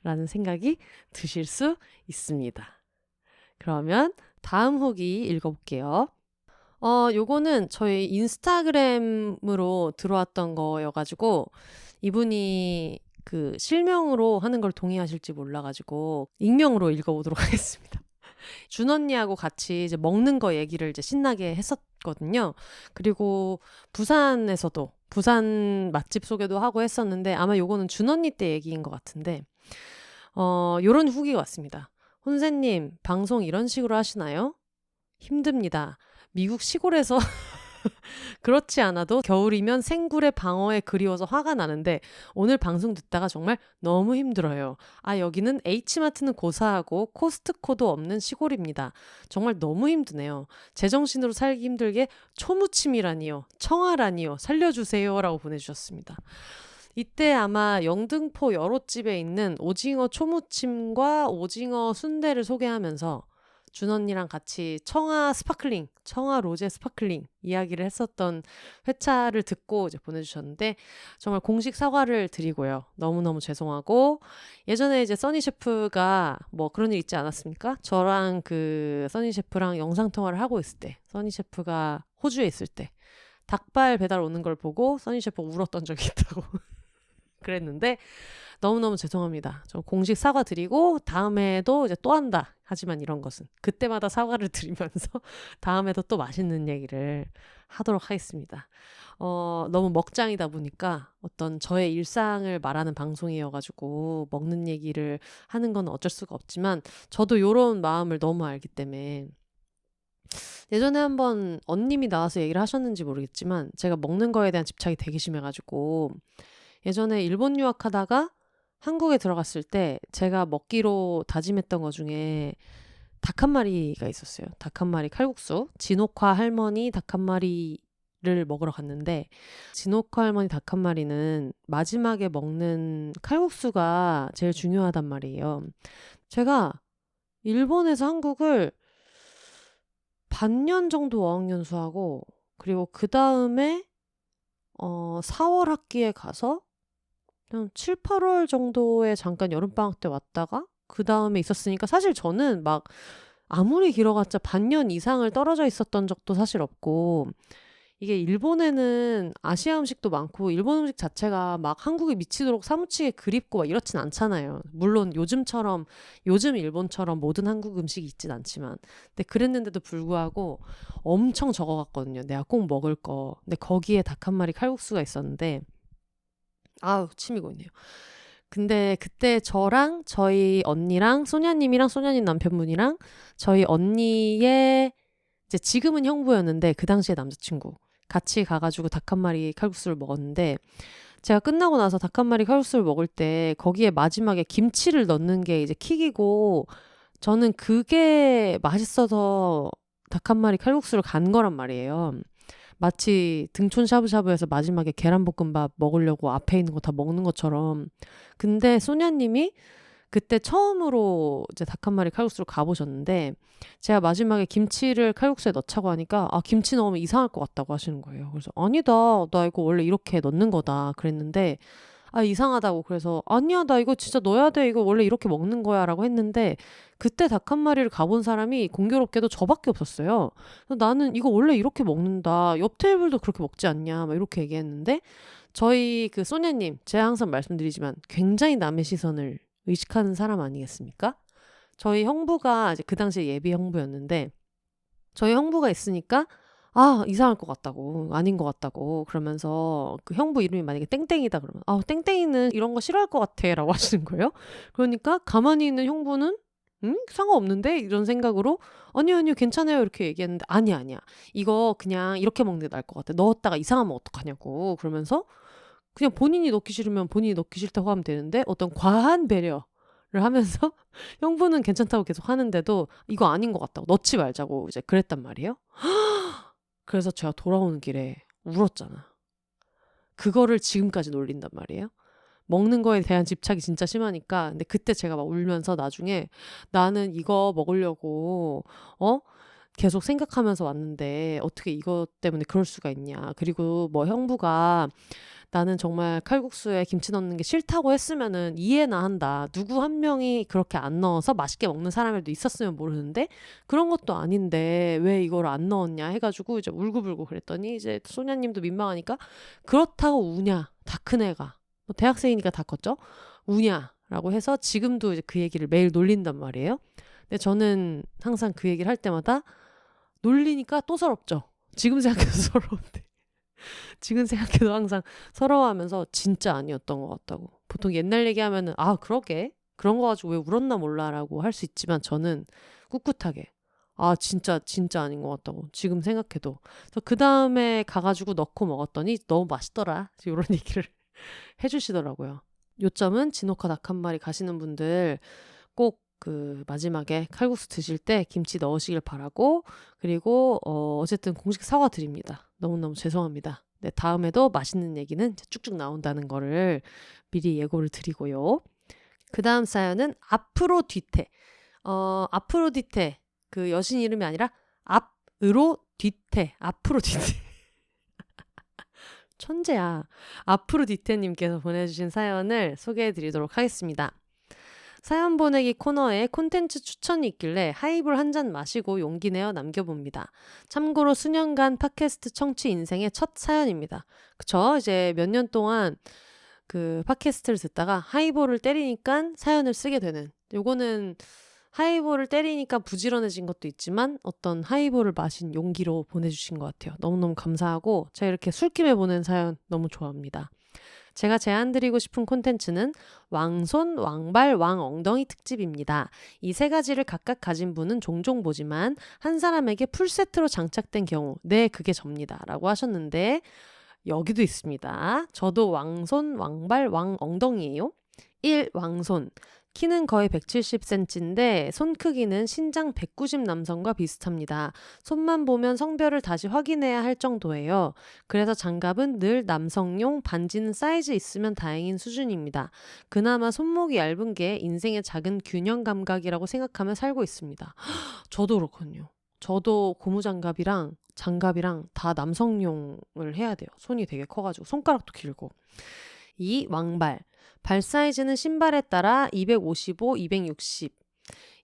[SPEAKER 2] 라는 생각이 드실 수 있습니다. 그러면 다음 후기 읽어볼게요. 요거는 저희 인스타그램으로 들어왔던 거여가지고, 이분이 그 실명으로 하는 걸 동의하실지 몰라가지고 익명으로 읽어보도록 하겠습니다. 준 언니하고 같이 이제 먹는 거 얘기를 이제 신나게 했었거든요. 그리고 부산에서도 부산 맛집 소개도 하고 했었는데, 아마 요거는 준 언니 때 얘기인 것 같은데, 요런 후기가 왔습니다. 혼세님, 방송 이런 식으로 하시나요? 힘듭니다. 미국 시골에서 그렇지 않아도 겨울이면 생굴의 방어에 그리워서 화가 나는데 오늘 방송 듣다가 정말 너무 힘들어요. 여기는 H마트는 고사하고 코스트코도 없는 시골입니다. 정말 너무 힘드네요. 제정신으로 살기 힘들게 초무침이라니요. 청아라니요. 살려주세요. 라고 보내주셨습니다. 이때 아마 영등포 여롯집에 있는 오징어 초무침과 오징어 순대를 소개하면서 준 언니랑 같이 청아 로제 스파클링 이야기를 했었던 회차를 듣고 이제 보내주셨는데, 정말 공식 사과를 드리고요. 너무너무 죄송하고, 예전에 이제 써니 셰프가 뭐 그런 일 있지 않았습니까? 저랑 그 써니 셰프랑 영상통화를 하고 있을 때, 써니 셰프가 호주에 있을 때 닭발 배달 오는 걸 보고 써니 셰프가 울었던 적이 있다고 그랬는데, 너무너무 죄송합니다. 저 공식 사과 드리고 다음에도 이제 또 한다. 하지만 이런 것은 그때마다 사과를 드리면서 다음에도 또 맛있는 얘기를 하도록 하겠습니다. 너무 먹장이다 보니까 어떤 저의 일상을 말하는 방송이어가지고 먹는 얘기를 하는 건 어쩔 수가 없지만, 저도 이런 마음을 너무 알기 때문에, 예전에 한번 언님이 나와서 얘기를 하셨는지 모르겠지만 제가 먹는 거에 대한 집착이 되게 심해가지고, 예전에 일본 유학하다가 한국에 들어갔을 때 제가 먹기로 다짐했던 것 중에 닭 한 마리가 있었어요. 닭 한 마리 칼국수. 진옥화 할머니 닭 한 마리를 먹으러 갔는데, 진옥화 할머니 닭 한 마리는 마지막에 먹는 칼국수가 제일 중요하단 말이에요. 제가 일본에서 한국을 반년 정도 어학연수하고, 그리고 그 다음에 4월 학기에 가서 한 7, 8월 정도에 잠깐 여름방학 때 왔다가 그 다음에 있었으니까, 사실 저는 막 아무리 길어봤자 반년 이상을 떨어져 있었던 적도 사실 없고, 이게 일본에는 아시아 음식도 많고 일본 음식 자체가 막 한국에 미치도록 사무치게 그립고 막 이렇진 않잖아요. 물론 요즘 일본처럼 모든 한국 음식이 있진 않지만, 근데 그랬는데도 불구하고 엄청 적어갔거든요. 내가 꼭 먹을 거. 근데 거기에 닭 한 마리 칼국수가 있었는데, 침이 고이네요. 근데 그때 저랑 저희 언니랑 소냐님이랑 소냐님 남편분이랑 저희 언니의 이제 지금은 형부였는데 그 당시에 남자친구 같이 가가지고 닭 한 마리 칼국수를 먹었는데, 제가 끝나고 나서 닭 한 마리 칼국수를 먹을 때 거기에 마지막에 김치를 넣는 게 이제 킥이고, 저는 그게 맛있어서 닭 한 마리 칼국수를 간 거란 말이에요. 마치 등촌 샤브샤브에서 마지막에 계란볶음밥 먹으려고 앞에 있는 거 다 먹는 것처럼. 근데 소냐님이 그때 처음으로 이제 닭 한 마리 칼국수를 가보셨는데, 제가 마지막에 김치를 칼국수에 넣자고 하니까 김치 넣으면 이상할 것 같다고 하시는 거예요. 그래서 아니다, 나 이거 원래 이렇게 넣는 거다 그랬는데, 이상하다고. 그래서 아니야, 나 이거 진짜 넣어야 돼, 이거 원래 이렇게 먹는 거야 라고 했는데, 그때 닭 한 마리를 가본 사람이 공교롭게도 저밖에 없었어요. 그래서 나는 이거 원래 이렇게 먹는다, 옆 테이블도 그렇게 먹지 않냐 막 이렇게 얘기했는데, 저희 그 소냐님, 제가 항상 말씀드리지만 굉장히 남의 시선을 의식하는 사람 아니겠습니까? 저희 형부가 이제 그 당시에 예비 형부였는데 저희 형부가 있으니까 이상할 것 같다고, 아닌 것 같다고 그러면서 그 형부 이름이 만약에 땡땡이다 그러면 땡땡이는 이런 거 싫어할 것 같아 라고 하시는 거예요. 그러니까 가만히 있는 형부는 상관없는데? 이런 생각으로 아니요, 아니요, 괜찮아요 이렇게 얘기했는데 아니야. 이거 그냥 이렇게 먹는 게 나을 것 같아. 넣었다가 이상하면 어떡하냐고 그러면서 그냥 본인이 넣기 싫으면 본인이 넣기 싫다고 하면 되는데 어떤 과한 배려를 하면서 형부는 괜찮다고 계속 하는데도 이거 아닌 것 같다고 넣지 말자고 이제 그랬단 말이에요. 그래서 제가 돌아오는 길에 울었잖아. 그거를 지금까지 놀린단 말이에요. 먹는 거에 대한 집착이 진짜 심하니까. 근데 그때 제가 막 울면서 나중에 나는 이거 먹으려고 계속 생각하면서 왔는데 어떻게 이것 때문에 그럴 수가 있냐. 그리고 뭐 형부가 나는 정말 칼국수에 김치 넣는 게 싫다고 했으면은 이해나 한다. 누구 한 명이 그렇게 안 넣어서 맛있게 먹는 사람이라도 있었으면 모르는데 그런 것도 아닌데 왜 이걸 안 넣었냐 해가지고 이제 울고불고 그랬더니 이제 소냐님도 민망하니까 그렇다고 우냐. 다 큰 애가. 뭐 대학생이니까 다 컸죠. 우냐라고 해서 지금도 이제 그 얘기를 매일 놀린단 말이에요. 근데 저는 항상 그 얘기를 할 때마다 놀리니까 또 서럽죠. 지금 생각해도 서러운데. 지금 생각해도 항상 서러워하면서 진짜 아니었던 것 같다고. 보통 옛날 얘기하면은 그러게 그런 거 가지고 왜 울었나 몰라라고 할 수 있지만 저는 꿋꿋하게 진짜 아닌 것 같다고 지금 생각해도. 그래서 그 다음에 가가지고 넣고 먹었더니 너무 맛있더라 이런 얘기를 해주시더라고요. 요점은 진호카 닭 한 마리 가시는 분들 꼭 그 마지막에 칼국수 드실 때 김치 넣으시길 바라고 그리고 어쨌든 공식 사과드립니다. 너무너무 죄송합니다. 네, 다음에도 맛있는 얘기는 쭉쭉 나온다는 거를 미리 예고를 드리고요. 그 다음 사연은 앞으로 뒤태. 앞으로 뒤태. 그 여신 이름이 아니라 앞으로 뒤태. 앞으로 뒤태. 천재야. 앞으로 뒤태님께서 보내주신 사연을 소개해드리도록 하겠습니다. 사연 보내기 코너에 콘텐츠 추천이 있길래 하이볼 한 잔 마시고 용기 내어 남겨봅니다. 참고로 수년간 팟캐스트 청취 인생의 첫 사연입니다. 그쵸? 이제 몇 년 동안 그 팟캐스트를 듣다가 하이볼을 때리니까 사연을 쓰게 되는. 요거는 하이볼을 때리니까 부지런해진 것도 있지만 어떤 하이볼을 마신 용기로 보내주신 것 같아요. 너무너무 감사하고 제가 이렇게 술김에 보낸 사연 너무 좋아합니다. 제가 제안드리고 싶은 콘텐츠는 왕손, 왕발, 왕엉덩이 특집입니다. 이 세 가지를 각각 가진 분은 종종 보지만 한 사람에게 풀세트로 장착된 경우 네, 그게 접니다. 라고 하셨는데 여기도 있습니다. 저도 왕손, 왕발, 왕엉덩이에요. 1. 왕손. 키는 거의 170cm인데 손 크기는 신장 190 남성과 비슷합니다. 손만 보면 성별을 다시 확인해야 할 정도예요. 그래서 장갑은 늘 남성용, 반지는 사이즈 있으면 다행인 수준입니다. 그나마 손목이 얇은 게 인생의 작은 균형 감각이라고 생각하며 살고 있습니다. 저도 그렇거든요. 저도 고무장갑이랑 장갑이랑 다 남성용을 해야 돼요. 손이 되게 커가지고 손가락도 길고. 2. 왕발. 발 사이즈는 신발에 따라 255, 260.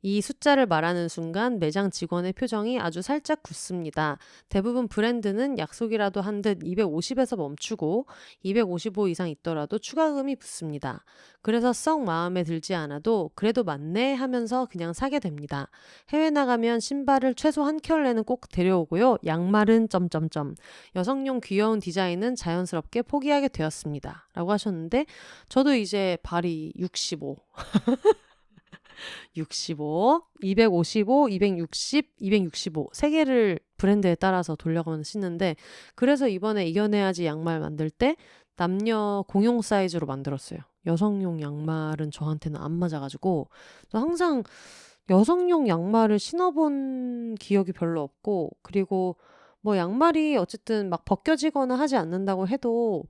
[SPEAKER 2] 이 숫자를 말하는 순간 매장 직원의 표정이 아주 살짝 굳습니다. 대부분 브랜드는 약속이라도 한 듯 250에서 멈추고 255 이상 있더라도 추가금이 붙습니다. 그래서 썩 마음에 들지 않아도 그래도 맞네 하면서 그냥 사게 됩니다. 해외 나가면 신발을 최소 한 켤레는 꼭 데려오고요. 양말은 점점점. 여성용 귀여운 디자인은 자연스럽게 포기하게 되었습니다. 라고 하셨는데 저도 이제 발이 65. 65, 255, 260, 265 세 개를 브랜드에 따라서 돌려가면서 신는데 그래서 이번에 이겨내야지 양말 만들 때 남녀 공용 사이즈로 만들었어요. 여성용 양말은 저한테는 안 맞아가지고 항상 여성용 양말을 신어본 기억이 별로 없고 그리고 뭐 양말이 어쨌든 막 벗겨지거나 하지 않는다고 해도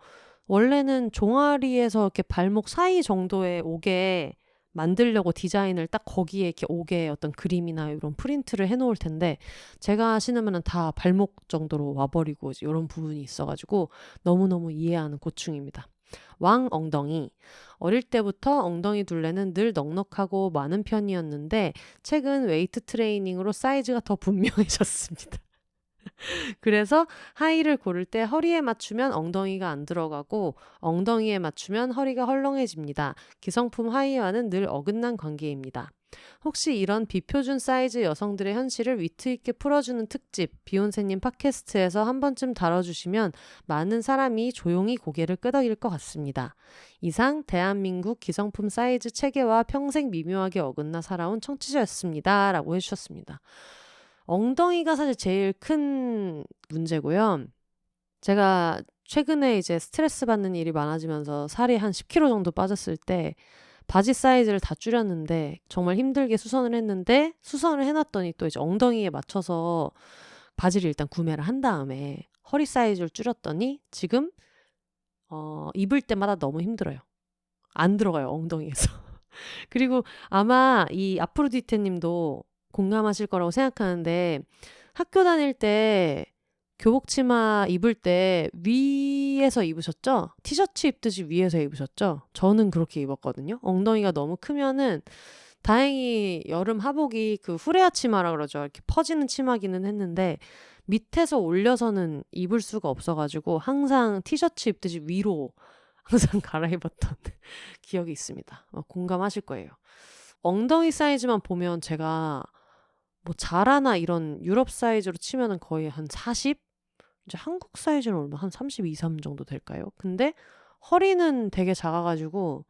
[SPEAKER 2] 원래는 종아리에서 이렇게 발목 사이 정도에 오게 만들려고 디자인을 딱 거기에 이렇게 오게 어떤 그림이나 이런 프린트를 해놓을 텐데 제가 신으면 다 발목 정도로 와버리고 이런 부분이 있어가지고 너무너무 이해하는 고충입니다. 왕 엉덩이. 어릴 때부터 엉덩이 둘레는 늘 넉넉하고 많은 편이었는데 최근 웨이트 트레이닝으로 사이즈가 더 분명해졌습니다. 그래서 하의를 고를 때 허리에 맞추면 엉덩이가 안 들어가고 엉덩이에 맞추면 허리가 헐렁해집니다. 기성품 하의와는 늘 어긋난 관계입니다. 혹시 이런 비표준 사이즈 여성들의 현실을 위트 있게 풀어주는 특집 비욘세님 팟캐스트에서 한 번쯤 다뤄주시면 많은 사람이 조용히 고개를 끄덕일 것 같습니다. 이상 대한민국 기성품 사이즈 체계와 평생 미묘하게 어긋나 살아온 청취자였습니다. 라고 해주셨습니다. 엉덩이가 사실 제일 큰 문제고요. 제가 최근에 이제 스트레스 받는 일이 많아지면서 살이 한 10kg 정도 빠졌을 때 바지 사이즈를 다 줄였는데 정말 힘들게 수선을 했는데 수선을 해놨더니 또 이제 엉덩이에 맞춰서 바지를 일단 구매를 한 다음에 허리 사이즈를 줄였더니 지금 입을 때마다 너무 힘들어요. 안 들어가요, 엉덩이에서. 그리고 아마 이 아프로디테 님도 공감하실 거라고 생각하는데 학교 다닐 때 교복 치마 입을 때 위에서 입으셨죠? 티셔츠 입듯이 위에서 입으셨죠? 저는 그렇게 입었거든요. 엉덩이가 너무 크면은 다행히 여름 하복이 그 후레아 치마라 그러죠. 이렇게 퍼지는 치마기는 했는데 밑에서 올려서는 입을 수가 없어가지고 항상 티셔츠 입듯이 위로 항상 갈아입었던 기억이 있습니다. 공감하실 거예요. 엉덩이 사이즈만 보면 제가 뭐 자라나 이런 유럽 사이즈로 치면은 거의 한 40? 이제 한국 사이즈는 얼마? 한 32, 3 정도 될까요? 근데 허리는 되게 작아가지고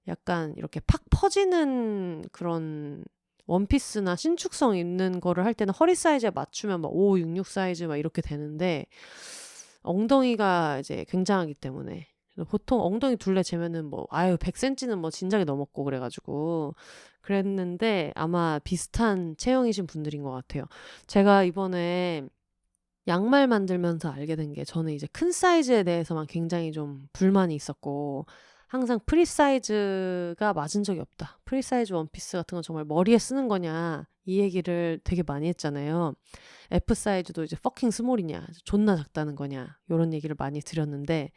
[SPEAKER 2] 약간 이렇게 팍 퍼지는 그런 원피스나 신축성 있는 거를 할 때는 허리 사이즈에 맞추면 막 5, 6, 6 사이즈 막 이렇게 되는데 엉덩이가 이제 굉장하기 때문에 보통 엉덩이 둘레 재면은 뭐 아유 100cm는 뭐 진작에 넘었고 그래가지고 그랬는데 아마 비슷한 체형이신 분들인 것 같아요. 제가 이번에 양말 만들면서 알게 된 게 저는 이제 큰 사이즈에 대해서만 굉장히 좀 불만이 있었고 항상 프리 사이즈가 맞은 적이 없다. 프리 사이즈 원피스 같은 건 정말 머리에 쓰는 거냐 이 얘기를 되게 많이 했잖아요. F 사이즈도 이제 퍼킹 스몰이냐 존나 작다는 거냐 이런 얘기를 많이 드렸는데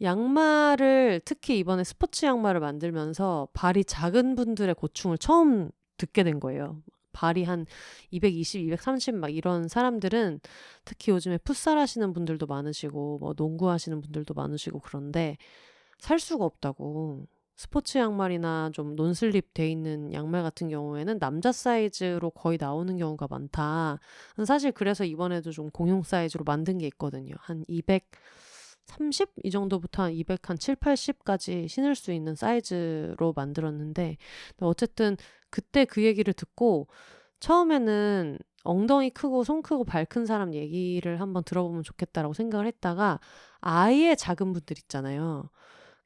[SPEAKER 2] 양말을 특히 이번에 스포츠 양말을 만들면서 발이 작은 분들의 고충을 처음 듣게 된 거예요. 발이 한 220, 230 막 이런 사람들은 특히 요즘에 풋살 하시는 분들도 많으시고 뭐 농구 하시는 분들도 많으시고 그런데 살 수가 없다고. 스포츠 양말이나 좀 논슬립 돼 있는 양말 같은 경우에는 남자 사이즈로 거의 나오는 경우가 많다. 사실 그래서 이번에도 좀 공용 사이즈로 만든 게 있거든요. 한 230? 이 정도부터 한 200, 한 7, 80까지 신을 수 있는 사이즈로 만들었는데 어쨌든 그때 그 얘기를 듣고 처음에는 엉덩이 크고 손 크고 발 큰 사람 얘기를 한번 들어보면 좋겠다라고 생각을 했다가 아예 작은 분들 있잖아요.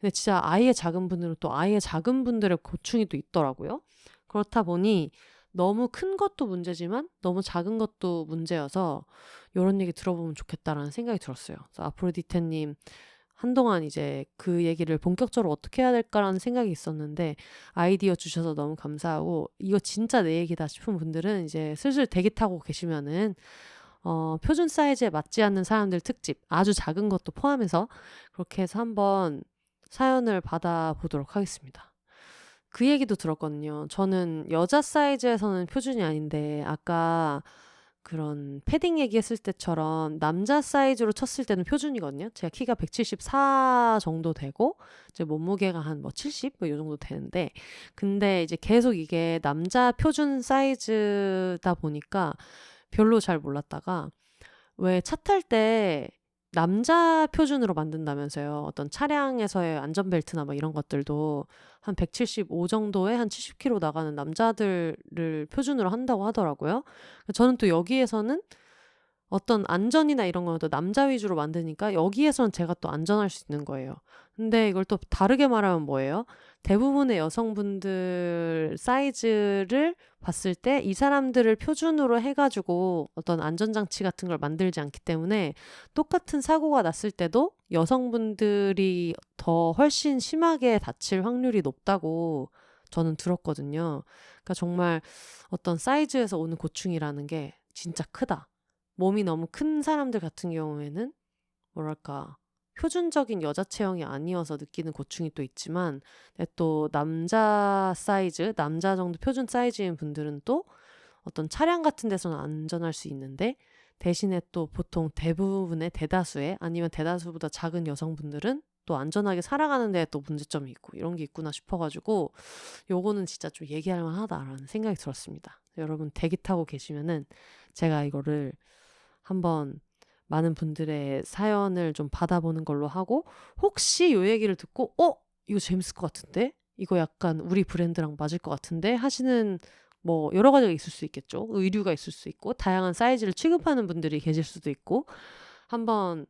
[SPEAKER 2] 근데 진짜 아예 작은 분들은 또 아예 작은 분들의 고충이 또 있더라고요. 그렇다 보니 너무 큰 것도 문제지만 너무 작은 것도 문제여서 이런 얘기 들어보면 좋겠다라는 생각이 들었어요. 그래서 아프로디테님 한동안 이제 그 얘기를 본격적으로 어떻게 해야 될까라는 생각이 있었는데 아이디어 주셔서 너무 감사하고 이거 진짜 내 얘기다 싶은 분들은 이제 슬슬 대기 타고 계시면은 표준 사이즈에 맞지 않는 사람들 특집 아주 작은 것도 포함해서 그렇게 해서 한번 사연을 받아보도록 하겠습니다. 그 얘기도 들었거든요. 저는 여자 사이즈에서는 표준이 아닌데 아까 그런 패딩 얘기했을 때처럼 남자 사이즈로 쳤을 때는 표준이거든요. 제가 키가 174 정도 되고 이제 몸무게가 한 뭐 70? 뭐 이 정도 되는데 근데 이제 계속 이게 남자 표준 사이즈다 보니까 별로 잘 몰랐다가 왜 차 탈 때 남자 표준으로 만든다면서요. 어떤 차량에서의 안전벨트나 뭐 이런 것들도 한 175 정도에 한 70km 나가는 남자들을 표준으로 한다고 하더라고요. 저는 또 여기에서는 어떤 안전이나 이런 거는 또 남자 위주로 만드니까 여기에서는 제가 또 안전할 수 있는 거예요. 근데 이걸 또 다르게 말하면 뭐예요? 대부분의 여성분들 사이즈를 봤을 때 이 사람들을 표준으로 해가지고 어떤 안전장치 같은 걸 만들지 않기 때문에 똑같은 사고가 났을 때도 여성분들이 더 훨씬 심하게 다칠 확률이 높다고 저는 들었거든요. 그러니까 정말 어떤 사이즈에서 오는 고충이라는 게 진짜 크다. 몸이 너무 큰 사람들 같은 경우에는 뭐랄까 표준적인 여자 체형이 아니어서 느끼는 고충이 또 있지만 또 남자 사이즈, 남자 정도 표준 사이즈인 분들은 또 어떤 차량 같은 데서는 안전할 수 있는데 대신에 또 보통 대부분의 대다수의 아니면 대다수보다 작은 여성분들은 또 안전하게 살아가는 데 또 문제점이 있고 이런 게 있구나 싶어가지고 요거는 진짜 좀 얘기할 만하다라는 생각이 들었습니다. 여러분 대기 타고 계시면은 제가 이거를 한번 많은 분들의 사연을 좀 받아보는 걸로 하고 혹시 요 얘기를 듣고 이거 재밌을 것 같은데? 이거 약간 우리 브랜드랑 맞을 것 같은데? 하시는 뭐 여러 가지가 있을 수 있겠죠. 의류가 있을 수 있고 다양한 사이즈를 취급하는 분들이 계실 수도 있고 한번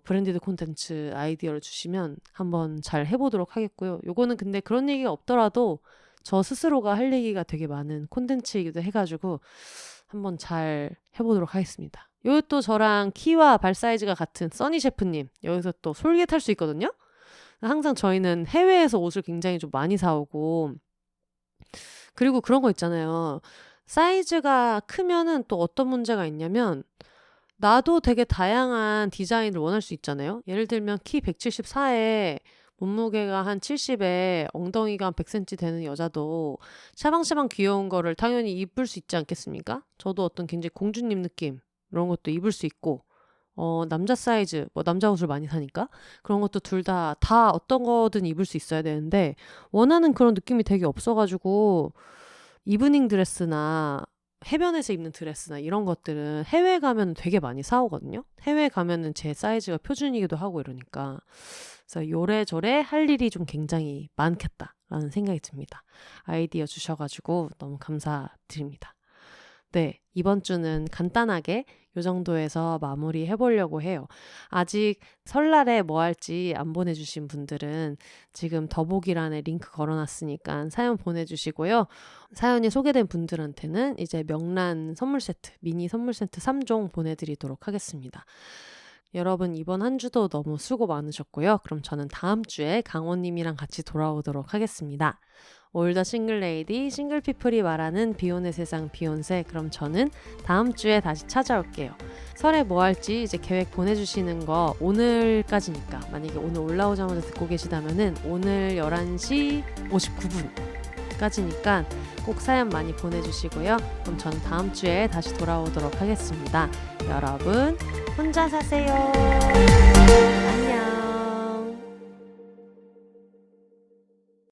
[SPEAKER 2] 브랜디드 콘텐츠 아이디어를 주시면 한번 잘 해보도록 하겠고요. 요거는 근데 그런 얘기가 없더라도 저 스스로가 할 얘기가 되게 많은 콘텐츠이기도 해가지고 한번 잘 해보도록 하겠습니다. 요것도 저랑 키와 발 사이즈가 같은 써니 셰프님 여기서 또 솔깃할 수 있거든요. 항상 저희는 해외에서 옷을 굉장히 좀 많이 사오고 그리고 그런 거 있잖아요. 사이즈가 크면은 또 어떤 문제가 있냐면 나도 되게 다양한 디자인을 원할 수 있잖아요. 예를 들면 키 174에 몸무게가 한 70에 엉덩이가 한 100cm 되는 여자도 샤방샤방 귀여운 거를 당연히 입을 수 있지 않겠습니까? 저도 어떤 굉장히 공주님 느낌 이런 것도 입을 수 있고 남자 사이즈 뭐 남자 옷을 많이 사니까 그런 것도 둘 다 어떤 거든 입을 수 있어야 되는데 원하는 그런 느낌이 되게 없어가지고 이브닝 드레스나 해변에서 입는 드레스나 이런 것들은 해외 가면 되게 많이 사오거든요. 해외 가면은 제 사이즈가 표준이기도 하고 이러니까 그래서 요래저래 할 일이 좀 굉장히 많겠다라는 생각이 듭니다. 아이디어 주셔가지고 너무 감사드립니다. 네, 이번 주는 간단하게 요 정도에서 마무리 해보려고 해요. 아직 설날에 뭐 할지 안 보내주신 분들은 지금 더보기란에 링크 걸어놨으니까 사연 보내주시고요. 사연이 소개된 분들한테는 이제 명란 선물 세트, 미니 선물 세트 3종 보내드리도록 하겠습니다. 여러분 이번 한 주도 너무 수고 많으셨고요. 그럼 저는 다음 주에 강원님이랑 같이 돌아오도록 하겠습니다. 올더 싱글레이디 싱글피플이 말하는 비혼의 세상 비욘세. 그럼 저는 다음 주에 다시 찾아올게요. 설에 뭐 할지 이제 계획 보내주시는 거 오늘까지니까 만약에 오늘 올라오자마자 듣고 계시다면은 오늘 11시 59분까지니까 꼭 사연 많이 보내주시고요. 그럼 저는 다음 주에 다시 돌아오도록 하겠습니다. 여러분 혼자 사세요.